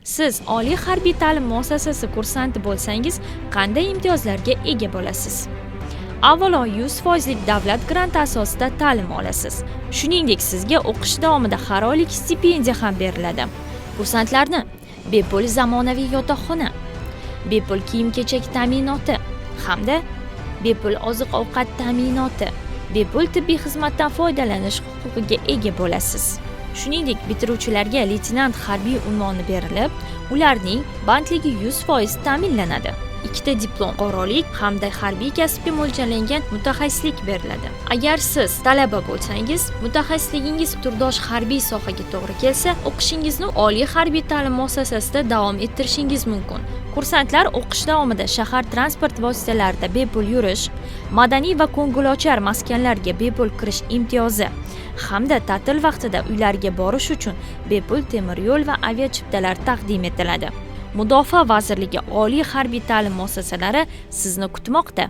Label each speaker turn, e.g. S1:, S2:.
S1: Siz oliy harbiy ta'lim muassasasi kursanti bo'lsangiz, qanday imtiyozlarga ega bo'lasiz? Avvalo, 100% davlat granti asosida ta'lim olasiz. Shuningdek, sizga o'qish davomida har oylik stipendiya ham beriladi. Kursantlarni bepul zamonaviy yotoqxona, bepul kiyim-kechak ta'minoti hamda bepul oziq-ovqat ta'minoti, bepul tibbiy xizmatdan foydalanish huquqiga ega bo'lasiz. Shuningdek, bitiruvchilarga leytenant harbiy unvoni berilib, ularning bandligi 100% ta'minlanadi. 2 diplom, fuqarolik hamda harbiy kasbga mo'ljallangan mutaxassislik beriladi. Agar siz talaba bo'lsangiz, mutaxassisligingiz turdosh harbiy sohaga to'g'ri kelsa, o'qishingizni oliy harbiy ta'lim muassasasida davom ettirishingiz mumkin. Kursantlar o'qish davomida shahar transport vositalarida bepul yurish, madaniy va ko'ngilochar maskanlarga bepul kirish imtiyozi hamda ta'til vaqtida uylariga borish uchun bepul temir yo'l va aviachiptalar taqdim etiladi. Mudofaa vazirligi oliy harbiy ta'lim muassasalari sizni kutmoqda.